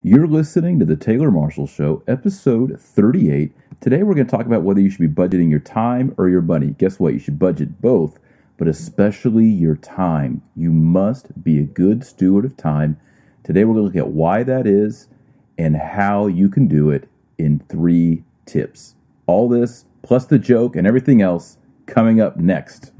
You're listening to The Taylor Marshall Show, episode 38. Today we're going to talk about whether you should be budgeting your time or your money. Guess what? You should budget both, but especially your time. You must be a good steward of time. Today we're going to look at why that is and how you can do it in 3 tips. All this, plus the joke and everything else, coming up next.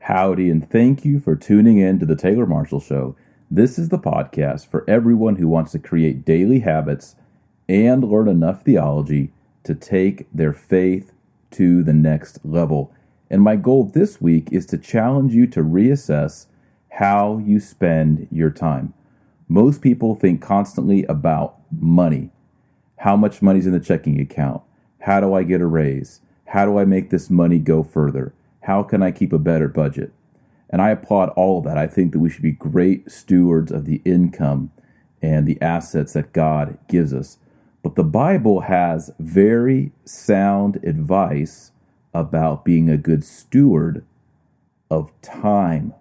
Howdy, and thank you for tuning in to The Taylor Marshall Show. This is the podcast for everyone who wants to create daily habits and learn enough theology to take their faith to the next level. And my goal this week is to challenge you to reassess how you spend your time. Most people think constantly about money. How much money's in the checking account? How do I get a raise? How do I make this money go further? How can I keep a better budget? And I applaud all of that. I think that we should be great stewards of the income and the assets that God gives us. But the Bible has very sound advice about being a good steward of time.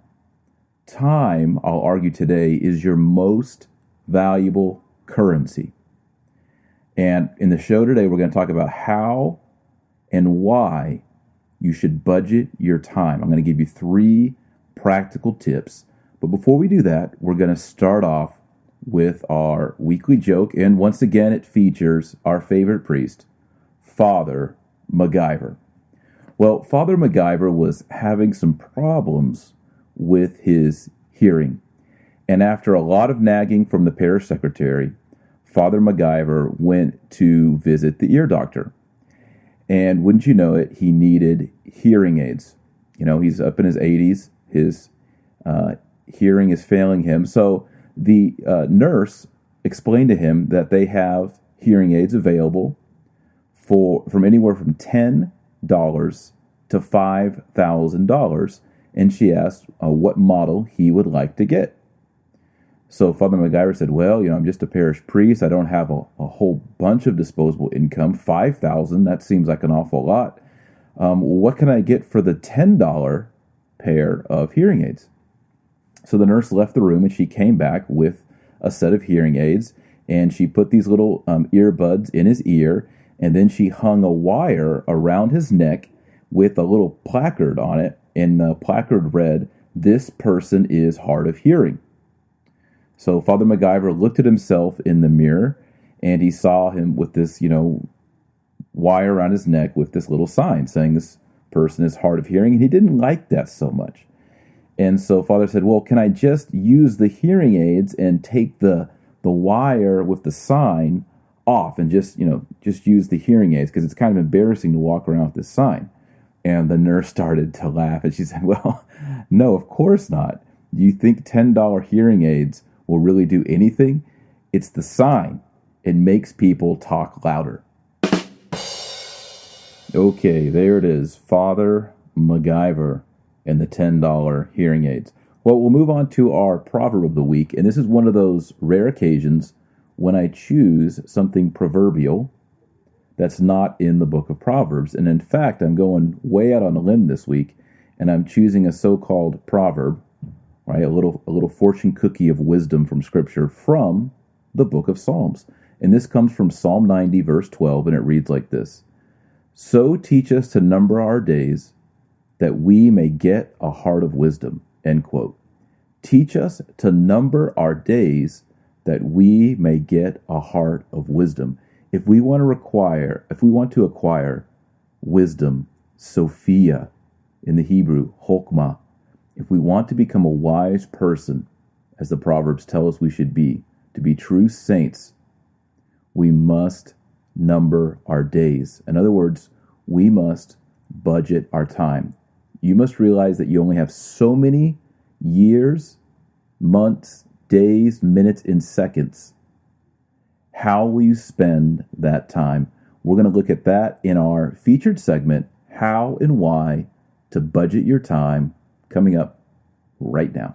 Time, I'll argue today, is your most valuable currency. And in the show today, we're going to talk about how and why you should budget your time. I'm going to give you 3 practical tips. But before we do that, we're going to start off with our weekly joke. And once again, it features our favorite priest, Father MacGyver. Well, Father MacGyver was having some problems with his hearing. And after a lot of nagging from the parish secretary, Father MacGyver went to visit the ear doctor. And wouldn't you know it, he needed hearing aids. You know, he's up in his 80s. His hearing is failing him. So the nurse explained to him that they have hearing aids available from anywhere from $10 to $5,000. And she asked what model he would like to get. So Father MacGyver said, well, I'm just a parish priest. I don't have a whole bunch of disposable income. $5,000, that seems like an awful lot. What can I get for the $10 pair of hearing aids? So the nurse left the room and she came back with a set of hearing aids, and she put these little earbuds in his ear, and then she hung a wire around his neck with a little placard on it, and the placard read, "This person is hard of hearing." So Father MacGyver looked at himself in the mirror, and he saw him with this, wire around his neck with this little sign saying this person is hard of hearing, and he didn't like that so much. And so Father said, well, can I just use the hearing aids and take the wire with the sign off and just use the hearing aids, because it's kind of embarrassing to walk around with this sign. And the nurse started to laugh, and she said, well, no, of course not. Do you think $10 hearing aids will really do anything? It's the sign. It makes people talk louder. Okay, there it is. Father MacGyver and the $10 hearing aids. Well, we'll move on to our proverb of the week. And this is one of those rare occasions when I choose something proverbial that's not in the book of Proverbs. And in fact, I'm going way out on a limb this week, and I'm choosing a so-called proverb, right? A little fortune cookie of wisdom from Scripture from the book of Psalms. And this comes from Psalm 90, verse 12, and it reads like this: "So teach us to number our days, that we may get a heart of wisdom." End quote. Teach us to number our days, that we may get a heart of wisdom. If we want to acquire wisdom, Sophia in the Hebrew, Chokmah, if we want to become a wise person, as the Proverbs tell us we should be, to be true saints, we must number our days. In other words, we must budget our time. You must realize that you only have so many years, months, days, minutes, and seconds. How will you spend that time? We're going to look at that in our featured segment, How and Why to Budget Your Time, coming up right now.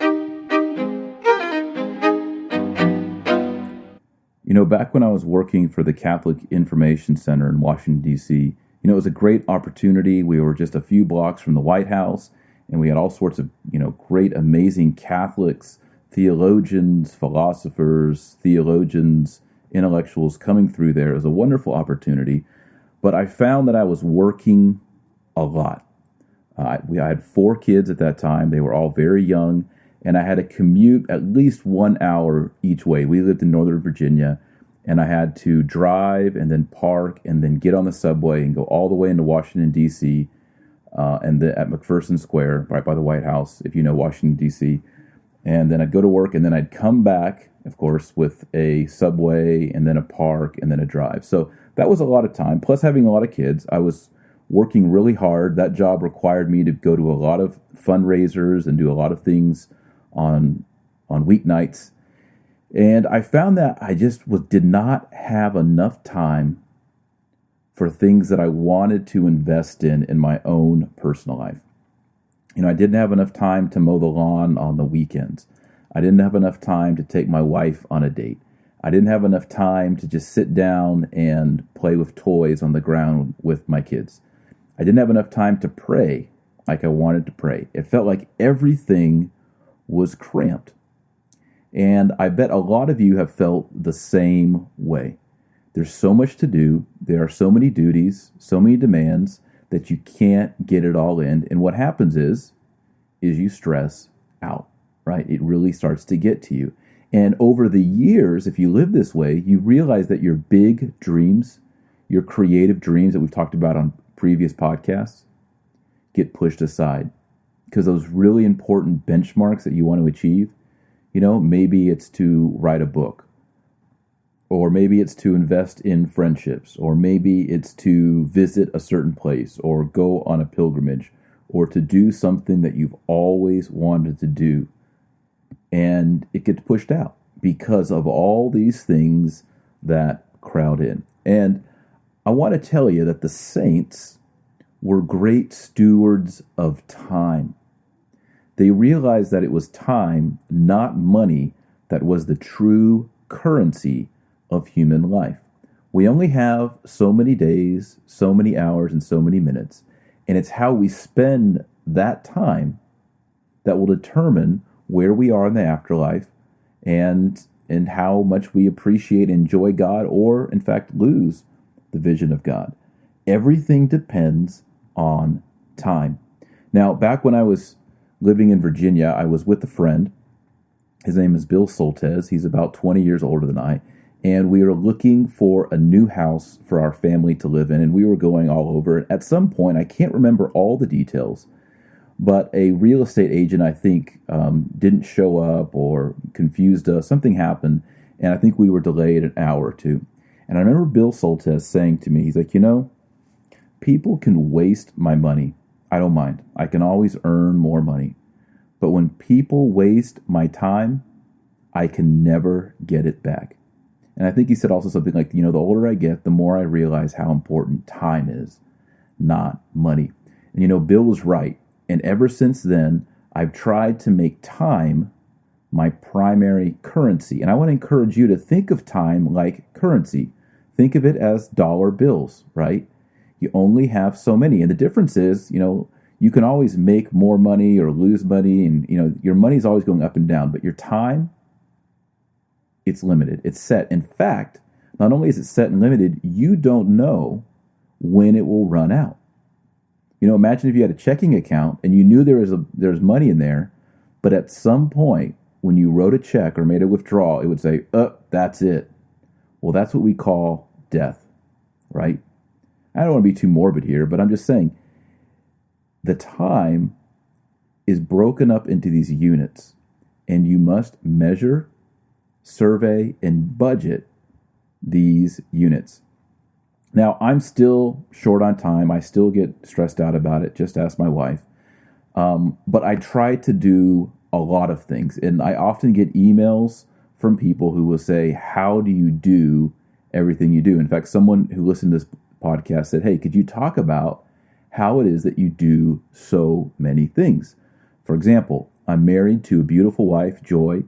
Back when I was working for the Catholic Information Center in Washington, D.C., it was a great opportunity. We were just a few blocks from the White House, and we had all sorts of, great, amazing Catholics, theologians, philosophers, intellectuals coming through there. It was a wonderful opportunity, but I found that I was working a lot. I had 4 kids at that time. They were all very young, and I had to commute at least 1 hour each way. We lived in Northern Virginia, and I had to drive and then park and then get on the subway and go all the way into Washington, D.C., and at McPherson Square, right by the White House, if you know Washington, D.C., and then I'd go to work, and then I'd come back, of course, with a subway and then a park and then a drive. So that was a lot of time. Plus having a lot of kids, I was working really hard. That job required me to go to a lot of fundraisers and do a lot of things on weeknights. And I found that I just did not have enough time for things that I wanted to invest in my own personal life. I didn't have enough time to mow the lawn on the weekends. I didn't have enough time to take my wife on a date. I didn't have enough time to just sit down and play with toys on the ground with my kids. I didn't have enough time to pray like I wanted to pray. It felt like everything was cramped. And I bet a lot of you have felt the same way. There's so much to do. There are so many duties, so many demands that you can't get it all in. And what happens is you stress out, right? It really starts to get to you. And over the years, if you live this way, you realize that your big dreams, your creative dreams that we've talked about on previous podcasts, get pushed aside because those really important benchmarks that you want to achieve, maybe it's to write a book, or maybe it's to invest in friendships, or maybe it's to visit a certain place, or go on a pilgrimage, or to do something that you've always wanted to do. And it gets pushed out because of all these things that crowd in. And I want to tell you that the saints were great stewards of time. They realized that it was time, not money, that was the true currency of human life. We only have so many days, so many hours, and so many minutes. And it's how we spend that time that will determine where we are in the afterlife and how much we appreciate and enjoy God, or in fact lose the vision of God. Everything depends on time. Now, back when I was living in Virginia, I was with a friend. His name is Bill Soltez. He's about 20 years older than I. And we were looking for a new house for our family to live in. And we were going all over. At some point, I can't remember all the details, but a real estate agent, I think, didn't show up or confused us. Something happened. And I think we were delayed an hour or two. And I remember Bill Soltez saying to me, he's like, people can waste my money. I don't mind. I can always earn more money. But when people waste my time, I can never get it back. And I think he said also something like, the older I get, the more I realize how important time is, not money. And Bill was right. And ever since then, I've tried to make time my primary currency. And I want to encourage you to think of time like currency. Think of it as dollar bills, right? You only have so many. And the difference is, you can always make more money or lose money. And, your money's always going up and down. But your time, it's limited. It's set. In fact, not only is it set and limited, you don't know when it will run out. Imagine if you had a checking account and you knew there's money in there, but at some point when you wrote a check or made a withdrawal, it would say, that's it. Well, that's what we call death, right? I don't want to be too morbid here, but I'm just saying the time is broken up into these units, and you must measure, survey, and budget these units. Now, I'm still short on time. I still get stressed out about it. Just ask my wife. But I try to do a lot of things. And I often get emails from people who will say, how do you do everything you do? In fact, someone who listened to this podcast said, hey, could you talk about how it is that you do so many things? For example, I'm married to a beautiful wife, Joy,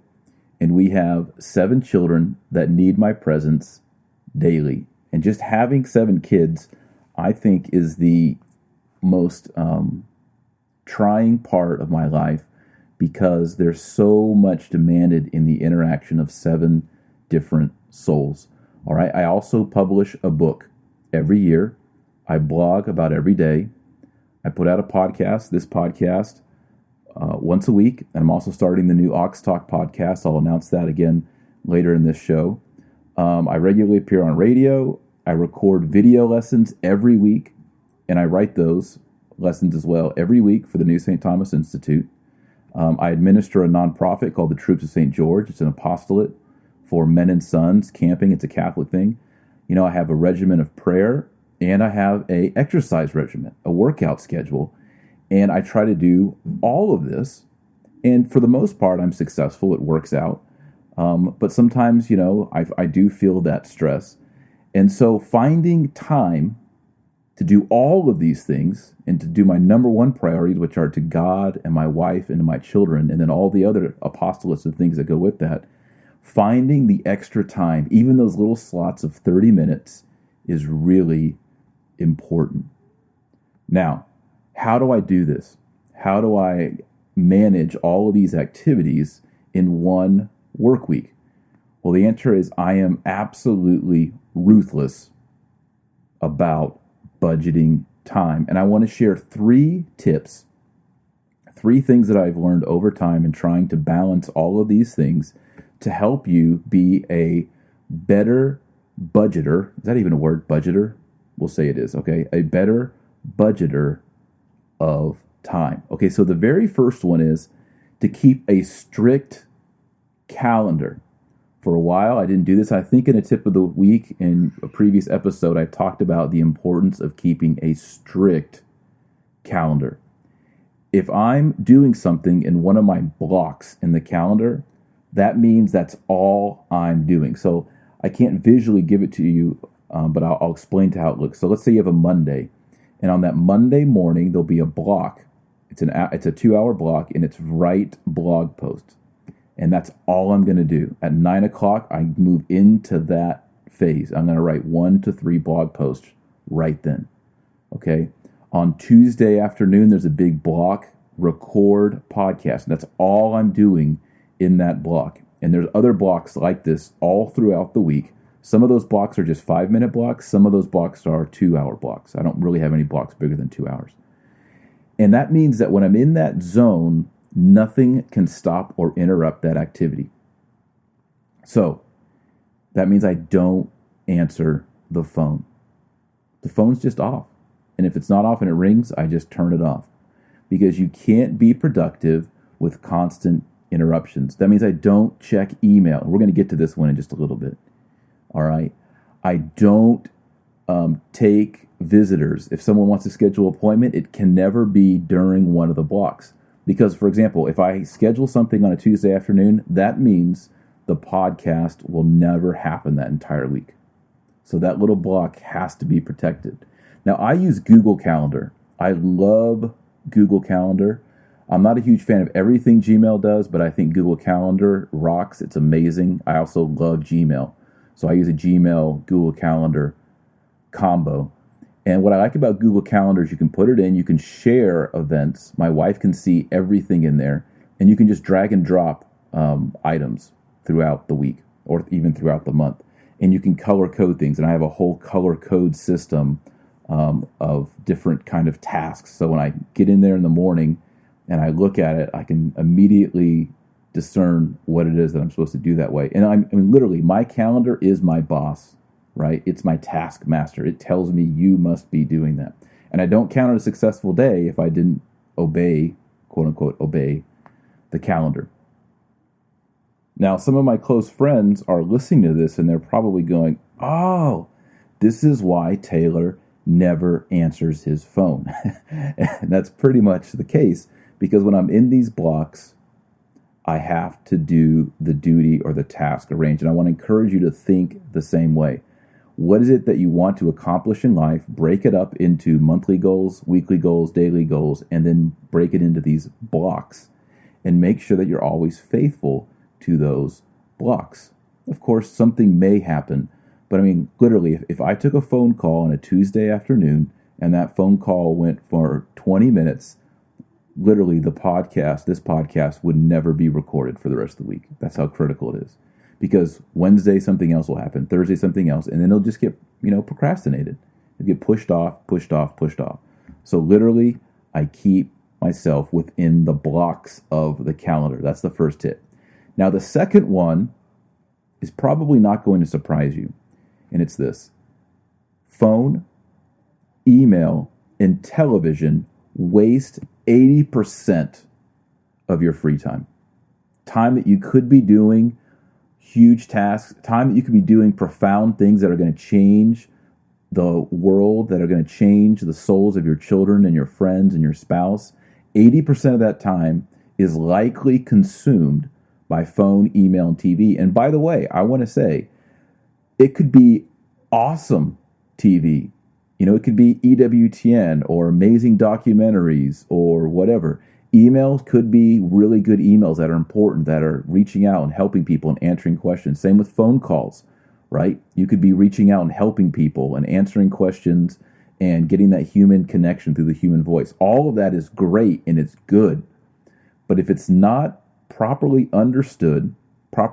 and we have 7 children that need my presence daily. And just having 7 kids, I think, is the most trying part of my life, because there's so much demanded in the interaction of 7 different souls. All right. I also publish a book every year. I blog about every day. I put out a podcast, this podcast, once a week. And I'm also starting the new Ox Talk podcast. I'll announce that again later in this show. I regularly appear on radio. I record video lessons every week, and I write those lessons as well every week for the New St. Thomas Institute. I administer a nonprofit called the Troops of St. George. It's an apostolate for men and sons camping. It's a Catholic thing. You know, I have a regimen of prayer, and I have a exercise regimen, a workout schedule, and I try to do all of this. And for the most part, I'm successful. It works out. But sometimes, you know, I do feel that stress. And so finding time to do all of these things and to do my number one priorities, which are to God and my wife and to my children, and then all the other apostolates and things that go with that, finding the extra time, even those little slots of 30 minutes, is really important. Now, how do I do this? How do I manage all of these activities in one work week? Well, the answer is I am absolutely ruthless about budgeting time. And I want to share 3 tips, 3 things that I've learned over time in trying to balance all of these things to help you be a better budgeter. Is that even a word? Budgeter? We'll say it is, okay? A better budgeter of time. Okay, so the very first one is to keep a strict calendar. For a while, I didn't do this. I think in a tip of the week in a previous episode, I talked about the importance of keeping a strict calendar. If I'm doing something in one of my blocks in the calendar, that means that's all I'm doing. So I can't visually give it to you, but I'll explain to how it looks. So let's say you have a Monday, and on that Monday morning, there'll be a block. It's a 2-hour block, and it's write blog posts. And that's all I'm going to do. At 9 o'clock, I move into that phase. I'm going to write 1 to 3 blog posts right then. Okay. On Tuesday afternoon, there's a big block, record podcast. And that's all I'm doing in that block. And there's other blocks like this all throughout the week. Some of those blocks are just 5-minute blocks. Some of those blocks are 2-hour blocks. I don't really have any blocks bigger than 2 hours. And that means that when I'm in that zone, nothing can stop or interrupt that activity. So that means I don't answer the phone. The phone's just off. And if it's not off and it rings, I just turn it off. Because you can't be productive with constant interruptions. That means I don't check email. We're going to get to this one in just a little bit. All right. I don't take visitors. If someone wants to schedule an appointment, it can never be during one of the blocks. Because, for example, if I schedule something on a Tuesday afternoon, that means the podcast will never happen that entire week. So that little block has to be protected. Now, I use Google Calendar. I love Google Calendar. I'm not a huge fan of everything Gmail does, but I think Google Calendar rocks. It's amazing. I also love Gmail. So I use a Gmail Google Calendar combo. And what I like about Google Calendar is you can put it in, you can share events. My wife can see everything in there, and you can just drag and drop items throughout the week or even throughout the month. And you can color code things, and I have a whole color code system of different kind of tasks. So when I get in there in the morning and I look at it, I can immediately discern what it is that I'm supposed to do that way. And I mean, literally, my calendar is my boss. Right? It's my taskmaster. It tells me you must be doing that. And I don't count it a successful day if I didn't obey, quote unquote, obey the calendar. Now, some of my close friends are listening to this and they're probably going, oh, this is why Taylor never answers his phone. And that's pretty much the case, because when I'm in these blocks, I have to do the duty or the task arranged. And I want to encourage you to think the same way. What is it that you want to accomplish in life? Break it up into monthly goals, weekly goals, daily goals, and then break it into these blocks and make sure that you're always faithful to those blocks. Of course, something may happen, but I mean, literally, if I took a phone call on a Tuesday afternoon and that phone call went for 20 minutes, literally this podcast would never be recorded for the rest of the week. That's how critical it is. Because Wednesday, something else will happen. Thursday, something else. And then it'll just get, procrastinated. It'll get pushed off. So literally, I keep myself within the blocks of the calendar. That's the first tip. Now, the second one is probably not going to surprise you. And it's this. Phone, email, and television waste 80% of your free time. Time that you could be doing huge tasks, time that you could be doing profound things that are going to change the world, that are going to change the souls of your children and your friends and your spouse. 80% of that time is likely consumed by phone, email, and TV. And by the way, I want to say, it could be awesome TV. It could be EWTN or amazing documentaries or whatever. Emails could be really good emails that are important, that are reaching out and helping people and answering questions. Same with phone calls, right? You could be reaching out and helping people and answering questions and getting that human connection through the human voice. All of that is great and it's good. But if it's not properly understood, not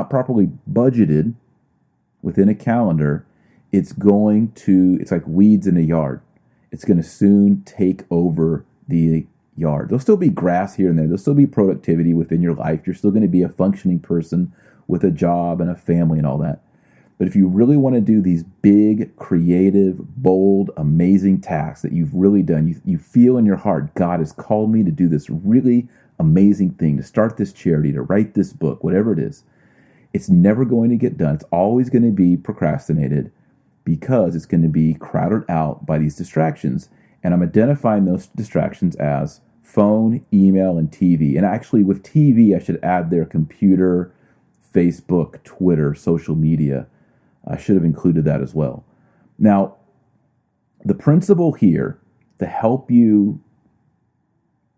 properly budgeted within a calendar, it's like weeds in a yard. It's going to soon take over the yard. There'll still be grass here and there. There'll still be productivity within your life. You're still going to be a functioning person with a job and a family and all that. But if you really want to do these big, creative, bold, amazing tasks that you've really done, you feel in your heart, God has called me to do this really amazing thing, to start this charity, to write this book, whatever it is, it's never going to get done. It's always going to be procrastinated because it's going to be crowded out by these distractions. And I'm identifying those distractions as phone, email, and TV. And actually with TV, I should add their computer, Facebook, Twitter, social media. I should have included that as well. Now, the principle here to help you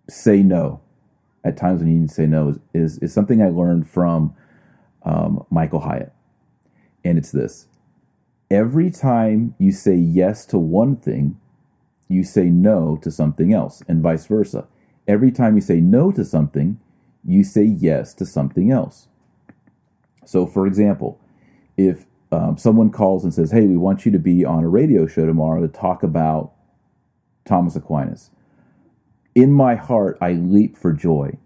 say no at times when you need to say no is something I learned from Michael Hyatt. And it's this. Every time you say yes to one thing, you say no to something else, and vice versa. Every time you say no to something, you say yes to something else. So, for example, if someone calls and says, hey, we want you to be on a radio show tomorrow to talk about Thomas Aquinas. In my heart, I leap for joy.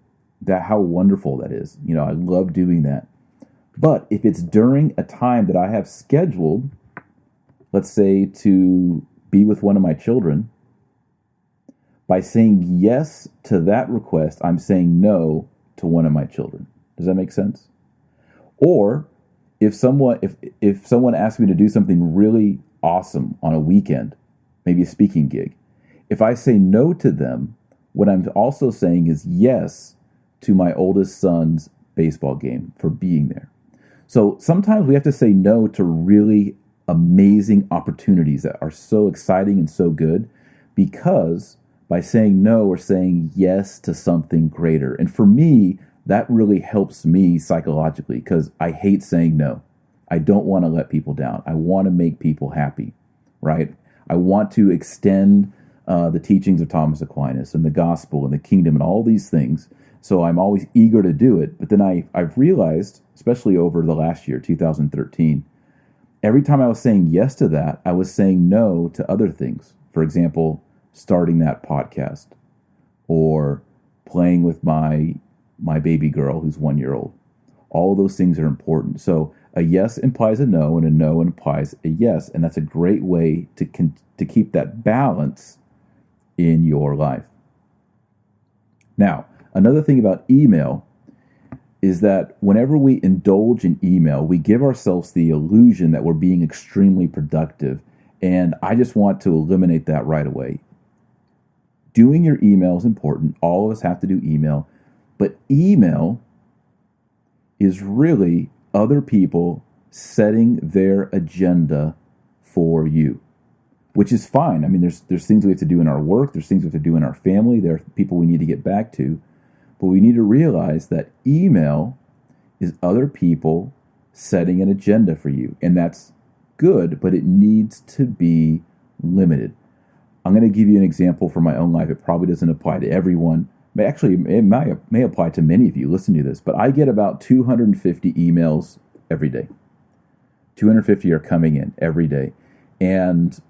How wonderful that is. I love doing that. But if it's during a time that I have scheduled, let's say to be with one of my children, by saying yes to that request, I'm saying no to one of my children. Does that make sense? Or if someone asks me to do something really awesome on a weekend, maybe a speaking gig, if I say no to them, what I'm also saying is yes to my oldest son's baseball game for being there. So sometimes we have to say no to really amazing opportunities that are so exciting and so good, because by saying no, we're saying yes to something greater. And for me, that really helps me psychologically, because I hate saying no. I don't want to let people down. I want to make people happy, right? I want to extend the teachings of Thomas Aquinas and the gospel and the kingdom and all these things. So I'm always eager to do it. But then I've realized, especially over the last year, 2013, every time I was saying yes to that, I was saying no to other things. For example, starting that podcast or playing with my baby girl who's 1 year old. All of those things are important. So a yes implies a no, and a no implies a yes. And that's a great way to keep that balance in your life. Now, another thing about email is that whenever we indulge in email, we give ourselves the illusion that we're being extremely productive. And I just want to eliminate that right away. Doing your email is important. All of us have to do email. But email is really other people setting their agenda for you, which is fine. I mean, there's things we have to do in our work. There's things we have to do in our family. There are people we need to get back to. But we need to realize that email is other people setting an agenda for you. And that's good, but it needs to be limited. I'm going to give you an example from my own life. It probably doesn't apply to everyone. Actually, it may apply to many of you. Listen to this. But I get about 250 emails every day. 250 are coming in every day. And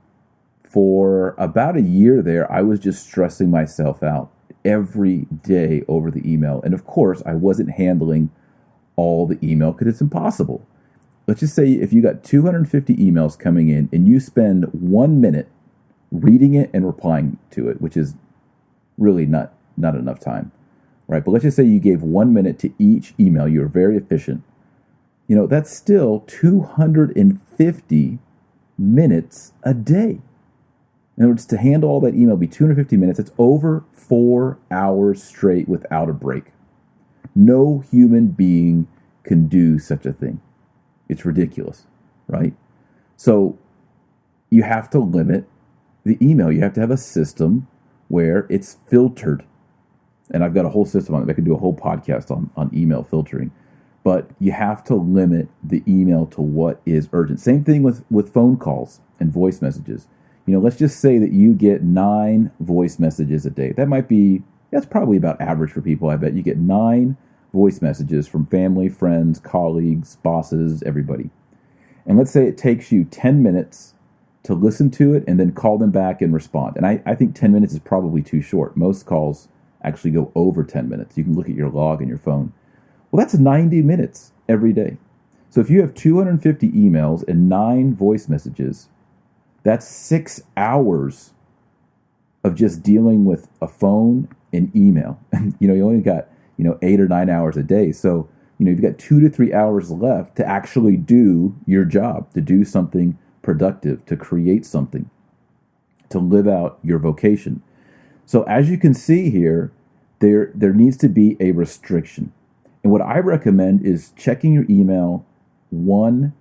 for about a year there, I was just stressing myself out every day over the email. And of course, I wasn't handling all the email because it's impossible. Let's just say if you got 250 emails coming in and you spend 1 minute reading it and replying to it, which is really not enough time, right? But let's just say you gave 1 minute to each email. You're very efficient. That's still 250 minutes a day. In other words, to handle all that email be 250 minutes. It's over 4 hours straight without a break. No human being can do such a thing. It's ridiculous, right? So you have to limit the email. You have to have a system where it's filtered. And I've got a whole system on it. I could do a whole podcast on email filtering. But you have to limit the email to what is urgent. Same thing with phone calls and voice messages. Let's just say that you get 9 voice messages a day. That's probably about average for people. I bet you get 9 voice messages from family, friends, colleagues, bosses, everybody. And let's say it takes you 10 minutes to listen to it and then call them back and respond. And I think 10 minutes is probably too short. Most calls actually go over 10 minutes. You can look at your log in your phone. Well, that's 90 minutes every day. So if you have 250 emails and 9 voice messages, that's 6 hours of just dealing with a phone and email. And, you only got, 8 or 9 hours a day. So, you've got 2 to 3 hours left to actually do your job, to do something productive, to create something, to live out your vocation. So as you can see here, there needs to be a restriction. And what I recommend is checking your email 1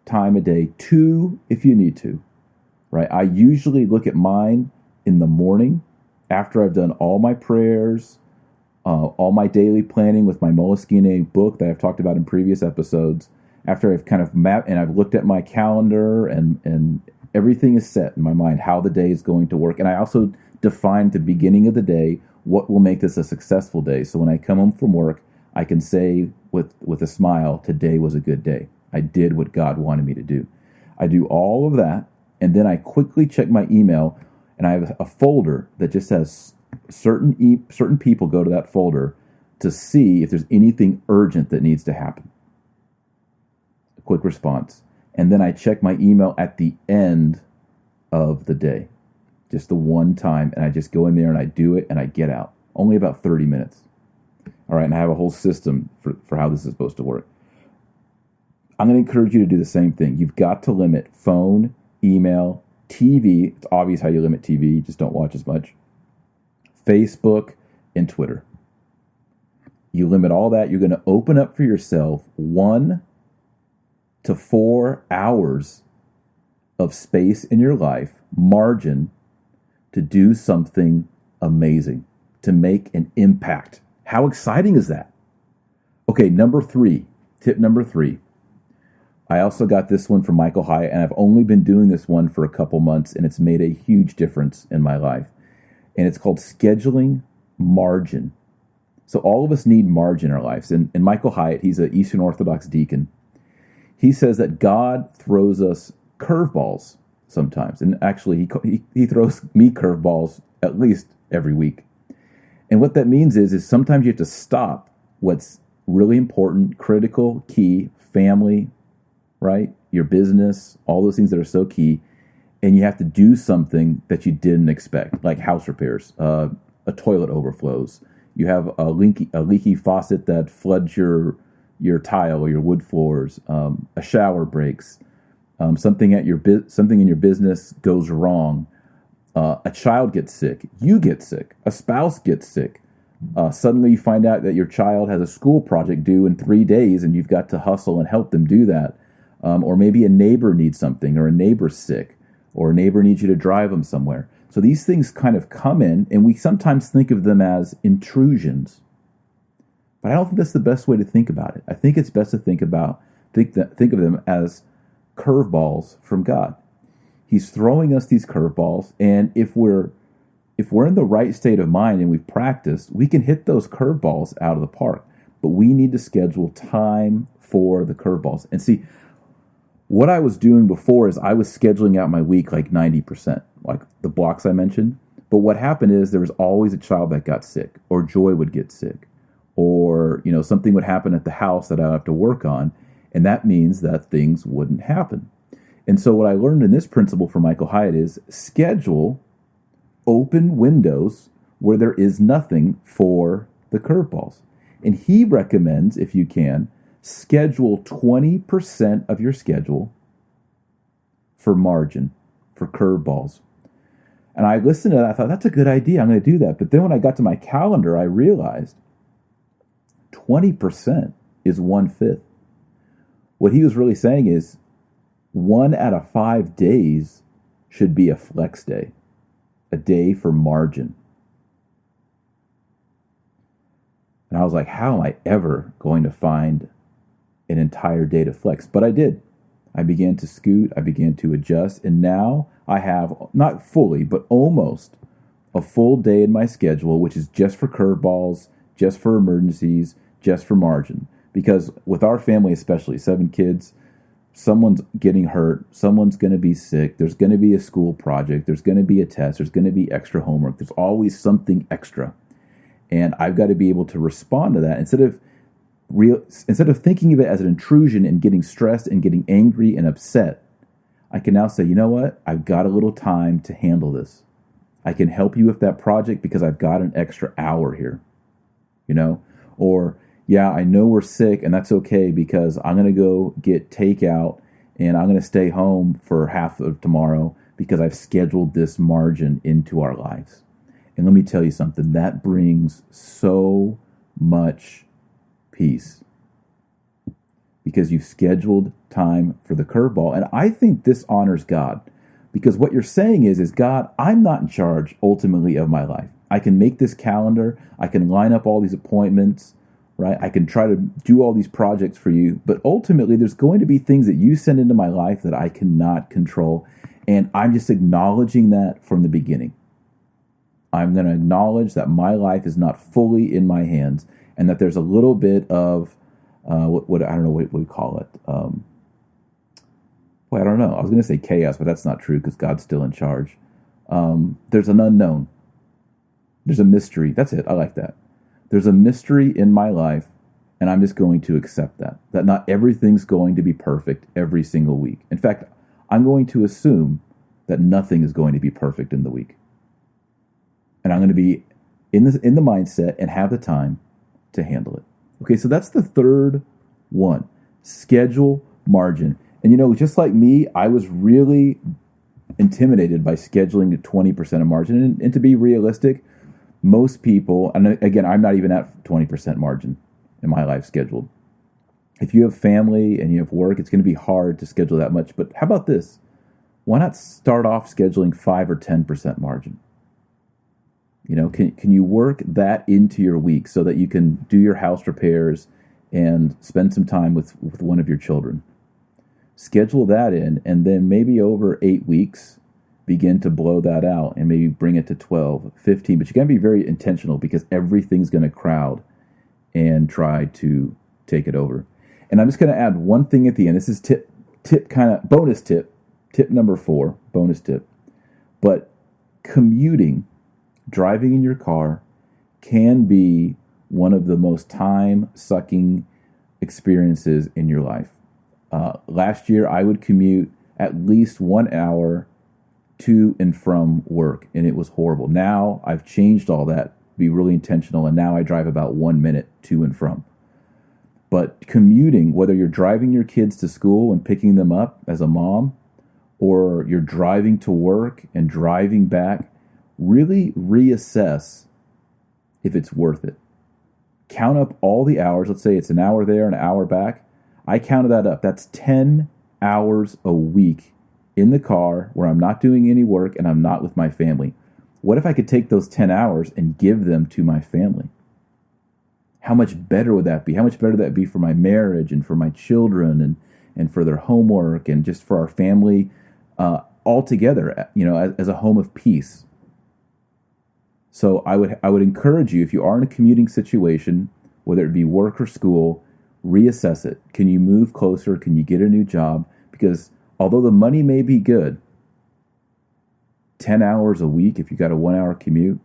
time a day, 2 if you need to, right? I usually look at mine in the morning after I've done all my prayers, all my daily planning with my Moleskine book that I've talked about in previous episodes, after I've kind of mapped and I've looked at my calendar and everything is set in my mind, how the day is going to work. And I also define at the beginning of the day what will make this a successful day. So when I come home from work, I can say with a smile, today was a good day. I did what God wanted me to do. I do all of that, and then I quickly check my email, and I have a folder that just has certain people go to that folder to see if there's anything urgent that needs to happen. A quick response. And then I check my email at the end of the day, just the one time, and I just go in there and I do it and I get out. Only about 30 minutes. All right, and I have a whole system for how this is supposed to work. I'm going to encourage you to do the same thing. You've got to limit phone, email, TV. It's obvious how you limit TV. You just don't watch as much. Facebook and Twitter. You limit all that. You're going to open up for yourself 1 to 4 hours of space in your life, margin, to do something amazing, to make an impact. How exciting is that? Okay, tip number 3. I also got this one from Michael Hyatt, and I've only been doing this one for a couple months, and it's made a huge difference in my life. And it's called scheduling margin. So all of us need margin in our lives. And Michael Hyatt, he's an Eastern Orthodox deacon. He says that God throws us curveballs sometimes. And actually, he throws me curveballs at least every week. And what that means is sometimes you have to stop what's really important, critical, key, family, right? Your business, all those things that are so key. And you have to do something that you didn't expect, like house repairs, a toilet overflows. You have a leaky faucet that floods your tile or your wood floors. A shower breaks. Something in your business goes wrong. A child gets sick. You get sick. A spouse gets sick. Suddenly you find out that your child has a school project due in 3 days and you've got to hustle and help them do that. Or maybe a neighbor needs something, or a neighbor's sick, or a neighbor needs you to drive them somewhere. So these things kind of come in, and we sometimes think of them as intrusions. But I don't think that's the best way to think about it. I think it's best to think of them as curveballs from God. He's throwing us these curveballs, and if we're in the right state of mind and we've practiced, we can hit those curveballs out of the park. But we need to schedule time for the curveballs. And see, what I was doing before is I was scheduling out my week like 90%, like the blocks I mentioned. But what happened is there was always a child that got sick, or Joy would get sick, or something would happen at the house that I'd have to work on, and that means that things wouldn't happen. And so what I learned in this principle from Michael Hyatt is schedule open windows where there is nothing for the curveballs. And he recommends, if you can, schedule 20% of your schedule for margin, for curveballs. And I listened to that. I thought, that's a good idea. I'm going to do that. But then when I got to my calendar, I realized 20% is 1/5. What he was really saying is 1 out of 5 days should be a flex day, a day for margin. And I was like, how am I ever going to find an entire day to flex? But I did. I began to scoot, I began to adjust, and now I have, not fully, but almost a full day in my schedule, which is just for curveballs, just for emergencies, just for margin. Because with our family especially, 7 kids, someone's getting hurt, someone's going to be sick, there's going to be a school project, there's going to be a test, there's going to be extra homework, there's always something extra. And I've got to be able to respond to that instead of thinking of it as an intrusion and getting stressed and getting angry and upset. I can now say, you know what? I've got a little time to handle this. I can help you with that project because I've got an extra hour here. Or yeah, I know we're sick and that's okay because I'm going to go get takeout and I'm going to stay home for half of tomorrow because I've scheduled this margin into our lives. And let me tell you something, that brings so much peace because you've scheduled time for the curveball. And I think this honors God because what you're saying is God, I'm not in charge ultimately of my life. I can make this calendar. I can line up all these appointments, right? I can try to do all these projects for you. But ultimately, there's going to be things that you send into my life that I cannot control. And I'm just acknowledging that from the beginning. I'm going to acknowledge that my life is not fully in my hands and that there's a little bit of, what I don't know what we call it. I don't know. I was going to say chaos, but that's not true because God's still in charge. There's an unknown. There's a mystery. That's it. I like that. There's a mystery in my life, and I'm just going to accept that not everything's going to be perfect every single week. In fact, I'm going to assume that nothing is going to be perfect in the week. And I'm going to be in the mindset and have the time to handle it. Okay, so that's the third one. Schedule margin. And just like me, I was really intimidated by scheduling to 20% of margin. And to be realistic, most people, and again, I'm not even at 20% margin in my life scheduled. If you have family and you have work, it's going to be hard to schedule that much. But how about this? Why not start off scheduling 5 or 10% margin? Can you work that into your week so that you can do your house repairs and spend some time with one of your children? Schedule that in, and then maybe over 8 weeks, begin to blow that out and maybe bring it to 12, 15. But you got to be very intentional because everything's going to crowd and try to take it over. And I'm just going to add one thing at the end. This is bonus tip number 4, bonus tip. But commuting, driving in your car, can be one of the most time-sucking experiences in your life. Last year, I would commute at least 1 hour to and from work, and it was horrible. Now, I've changed all that, be really intentional, and now I drive about 1 minute to and from. But commuting, whether you're driving your kids to school and picking them up as a mom, or you're driving to work and driving back, really reassess if it's worth it. Count up all the hours. Let's say it's an hour there, an hour back. I counted that up. That's 10 hours a week in the car where I'm not doing any work and I'm not with my family. What if I could take those 10 hours and give them to my family? How much better would that be? How much better would that be for my marriage and for my children and for their homework and just for our family all together, as a home of peace? So I would encourage you, if you are in a commuting situation, whether it be work or school, reassess it. Can you move closer? Can you get a new job? Because although the money may be good, 10 hours a week, if you got a 1 hour commute,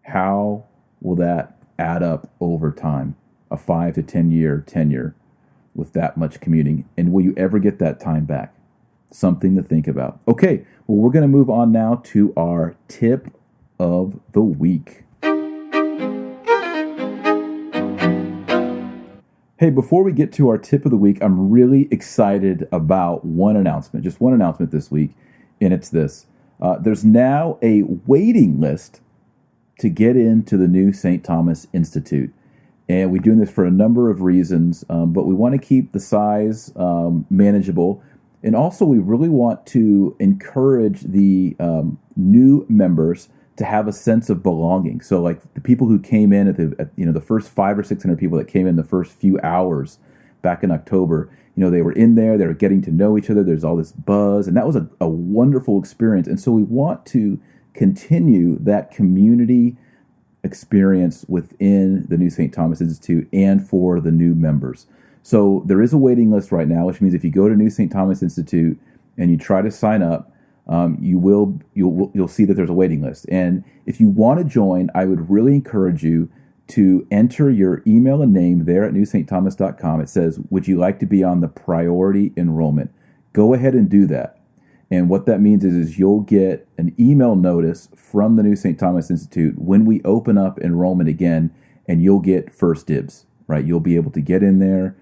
how will that add up over time? A 5 to 10 year tenure with that much commuting. And will you ever get that time back? Something to think about. Okay, well, we're going to move on now to our tip of the week. Hey, before we get to our tip of the week, I'm really excited about one announcement, just one announcement this week, and it's this. There's now a waiting list to get into the new St. Thomas Institute. And we're doing this for a number of reasons, but we want to keep the size manageable. And also, we really want to encourage the new members to have a sense of belonging. So, like the people who came in at the first 500 or 600 people that came in the first few hours back in October, they were in there, they were getting to know each other. There's all this buzz, and that was a wonderful experience. And so we want to continue that community experience within the new St. Thomas Institute and for the new members. So there is a waiting list right now, which means if you go to New St. Thomas Institute and you try to sign up, you'll see that there's a waiting list. And if you want to join, I would really encourage you to enter your email and name there at newstthomas.com. It says, would you like to be on the priority enrollment? Go ahead and do that. And what that means is you'll get an email notice from the New St. Thomas Institute when we open up enrollment again, and you'll get first dibs, right? You'll be able to get in there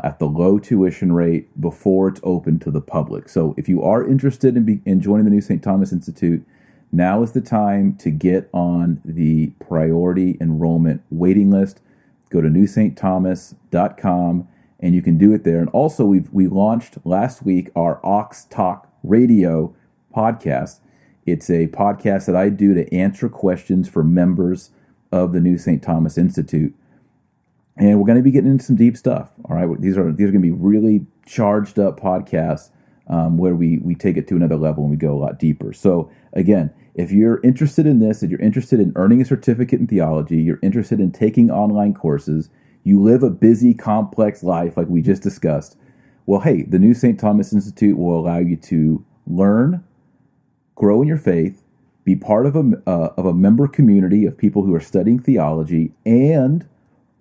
at the low tuition rate before it's open to the public. So if you are interested in joining the New St. Thomas Institute, now is the time to get on the priority enrollment waiting list. Go to newstthomas.com and you can do it there. And also we launched last week our Ox Talk Radio podcast. It's a podcast that I do to answer questions for members of the New St. Thomas Institute. And we're going to be getting into some deep stuff. All right, these are going to be really charged up podcasts where we take it to another level and we go a lot deeper. So again, if you're interested in this, if you're interested in earning a certificate in theology, you're interested in taking online courses, you live a busy, complex life like we just discussed, well, hey, the New St. Thomas Institute will allow you to learn, grow in your faith, be part of a member community of people who are studying theology, and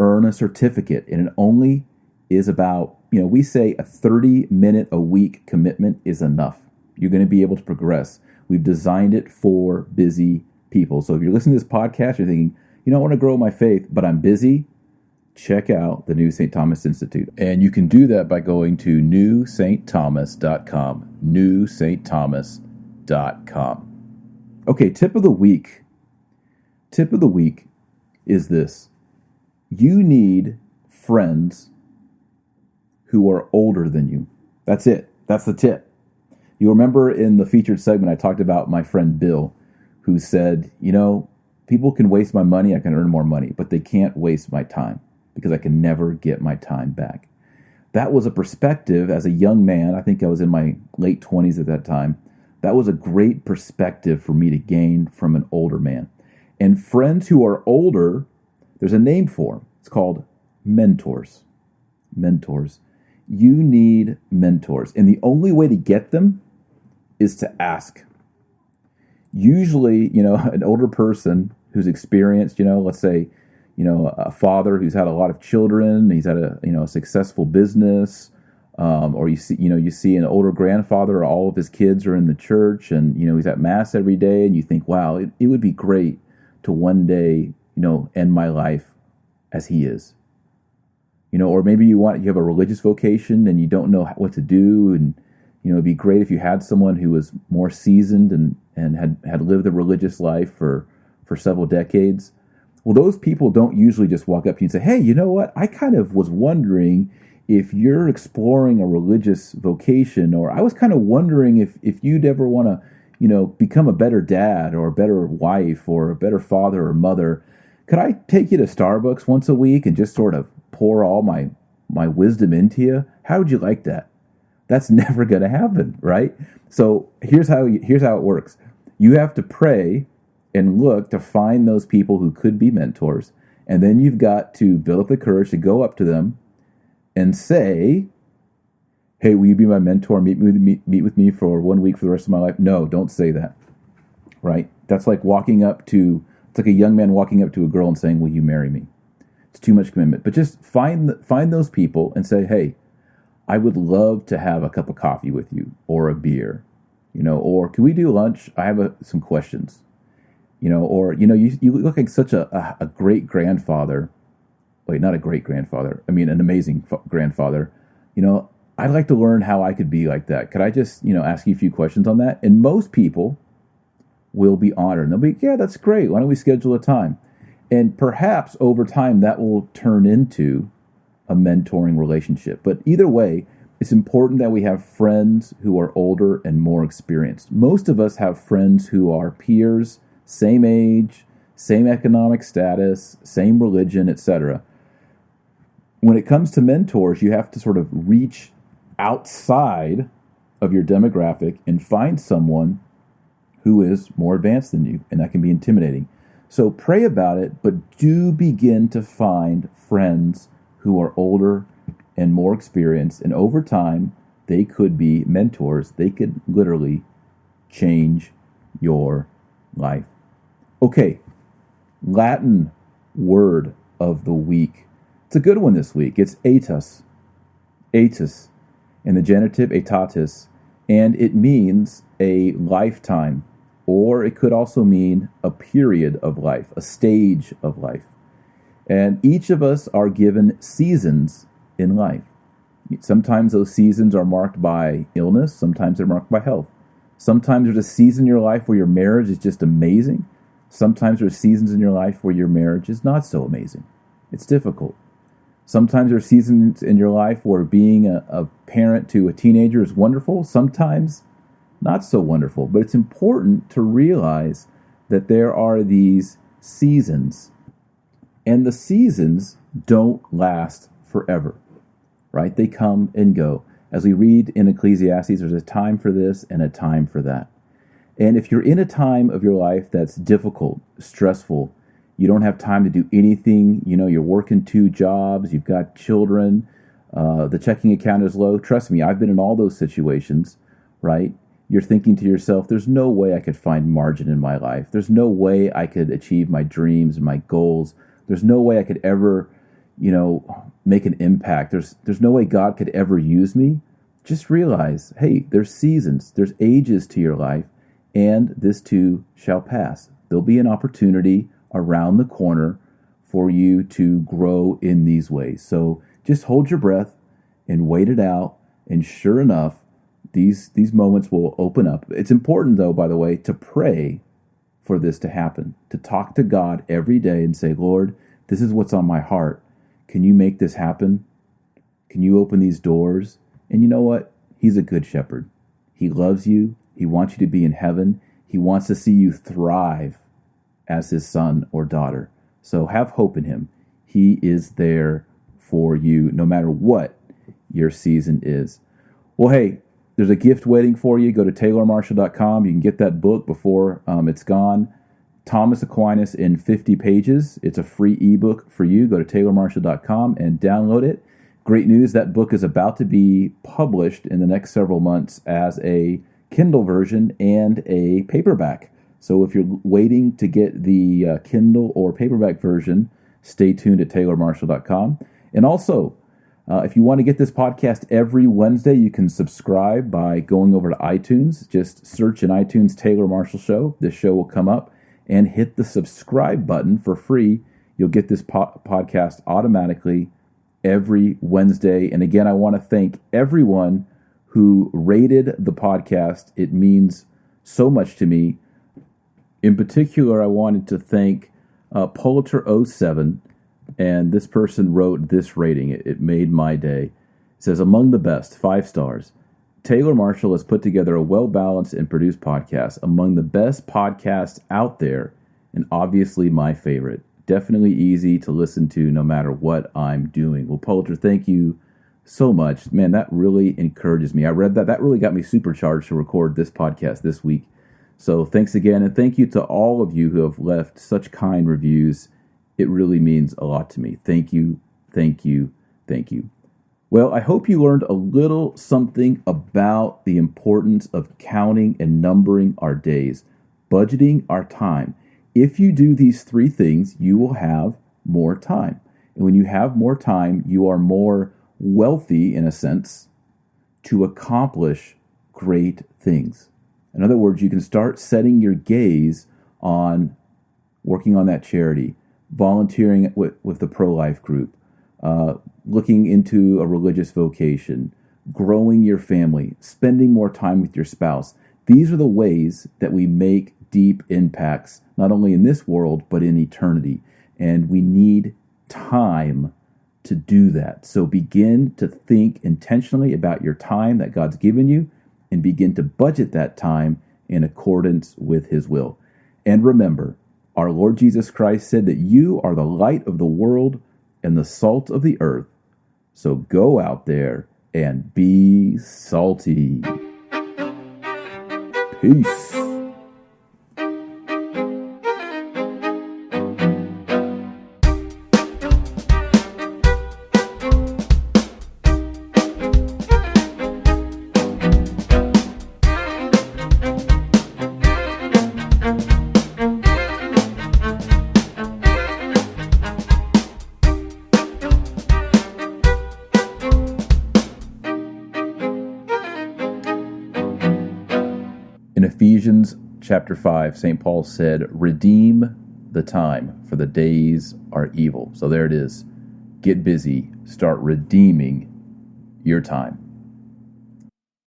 earn a certificate. And it only is about, we say a 30-minute a week commitment is enough. You're going to be able to progress. We've designed it for busy people. So if you're listening to this podcast, you're thinking, I want to grow my faith, but I'm busy, check out the New St. Thomas Institute. And you can do that by going to newstthomas.com, newstthomas.com. Okay, tip of the week. Tip of the week is this. You need friends who are older than you. That's it. That's the tip. You remember in the featured segment, I talked about my friend Bill, who said, people can waste my money, I can earn more money, but they can't waste my time because I can never get my time back. That was a perspective as a young man. I think I was in my late 20s at that time. That was a great perspective for me to gain from an older man. And friends who are older, there's a name for them. It's called mentors. Mentors. You need mentors. And the only way to get them is to ask. Usually, an older person who's experienced, let's say, a father who's had a lot of children, he's had a successful business, or you see an older grandfather, all of his kids are in the church, and he's at mass every day, and you think, wow, it would be great to one day, end my life as he is. Or maybe you have a religious vocation and you don't know what to do, and it'd be great if you had someone who was more seasoned and had lived a religious life for several decades. Well, those people don't usually just walk up to you and say, hey, you know what? I kind of was wondering if you're exploring a religious vocation, or I was kind of wondering if you'd ever want to, become a better dad or a better wife or a better father or mother. Could I take you to Starbucks once a week and just sort of pour all my wisdom into you? How would you like that? That's never going to happen, right? So here's how it works. You have to pray and look to find those people who could be mentors, and then you've got to build up the courage to go up to them and say, hey, will you be my mentor? Meet with me for 1 week for the rest of my life? No, don't say that, right? That's like it's like a young man walking up to a girl and saying, will you marry me? It's too much commitment. But just find those people and say, hey, I would love to have a cup of coffee with you, or a beer, or can we do lunch? I have some questions, or, you look like such a great grandfather. Wait, not a great grandfather. I mean, an amazing grandfather. I'd like to learn how I could be like that. Could I just, ask you a few questions on that? And most people will be honored. And they'll be, yeah, that's great. Why don't we schedule a time? And perhaps over time that will turn into a mentoring relationship. But either way, it's important that we have friends who are older and more experienced. Most of us have friends who are peers, same age, same economic status, same religion, etc. When it comes to mentors, you have to sort of reach outside of your demographic and find someone who is more advanced than you, and that can be intimidating. So pray about it, but do begin to find friends who are older and more experienced, and over time, they could be mentors. They could literally change your life. Okay, Latin word of the week. It's a good one this week. It's aetas, in the genitive aetatis, and it means a lifetime, or it could also mean a period of life, a stage of life. And each of us are given seasons in life. Sometimes those seasons are marked by illness. Sometimes they're marked by health. Sometimes there's a season in your life where your marriage is just amazing. Sometimes there's seasons in your life where your marriage is not so amazing. It's difficult. Sometimes there are seasons in your life where being a parent to a teenager is wonderful. Sometimes not so wonderful. But it's important to realize that there are these seasons. And the seasons don't last forever, right? They come and go. As we read in Ecclesiastes, there's a time for this and a time for that. And if you're in a time of your life that's difficult, stressful, you don't have time to do anything, you're working 2 jobs, you've got children, the checking account is low. Trust me, I've been in all those situations, right? You're thinking to yourself, there's no way I could find margin in my life. There's no way I could achieve my dreams and my goals. There's no way I could ever, make an impact. There's no way God could ever use me. Just realize, hey, there's seasons, there's ages to your life, and this too shall pass. There'll be an opportunity around the corner for you to grow in these ways. So just hold your breath and wait it out. And sure enough, these moments will open up. It's important, though, by the way, to pray for this to happen, to talk to God every day and say, Lord, this is what's on my heart. Can you make this happen? Can you open these doors? And you know what? He's a good shepherd. He loves you. He wants you to be in heaven. He wants to see you thrive as his son or daughter. So have hope in him. He is there for you no matter what your season is. Well, hey, there's a gift waiting for you. Go to taylormarshall.com. You can get that book before it's gone. Thomas Aquinas in 50 pages. It's a free ebook for you. Go to taylormarshall.com and download it. Great news, that book is about to be published in the next several months as a Kindle version and a paperback. So if you're waiting to get the Kindle or paperback version, stay tuned at taylormarshall.com. And also, if you want to get this podcast every Wednesday, you can subscribe by going over to iTunes. Just search in iTunes Taylor Marshall Show. This show will come up, and hit the subscribe button for free. You'll get this podcast automatically every Wednesday. And again, I want to thank everyone who rated the podcast. It means so much to me. In particular, I wanted to thank Pulitzer07, and this person wrote this rating. It made my day. It says, among the best, 5 stars. Taylor Marshall has put together a well-balanced and produced podcast, among the best podcasts out there, and obviously my favorite. Definitely easy to listen to no matter what I'm doing. Well, Pulitzer, thank you so much. Man, that really encourages me. I read that. That really got me supercharged to record this podcast this week. So thanks again, and thank you to all of you who have left such kind reviews. It really means a lot to me. Thank you, thank you, thank you. Well, I hope you learned a little something about the importance of counting and numbering our days, budgeting our time. If you do these 3 things, you will have more time. And when you have more time, you are more wealthy, in a sense, to accomplish great things. In other words, you can start setting your gaze on working on that charity, volunteering with the pro-life group, looking into a religious vocation, growing your family, spending more time with your spouse. These are the ways that we make deep impacts, not only in this world, but in eternity. And we need time to do that. So begin to think intentionally about your time that God's given you and begin to budget that time in accordance with His will. And remember, our Lord Jesus Christ said that you are the light of the world and the salt of the earth. So go out there and be salty. Peace. In Ephesians chapter 5, St. Paul said, redeem the time, for the days are evil. So there it is. Get busy. Start redeeming your time.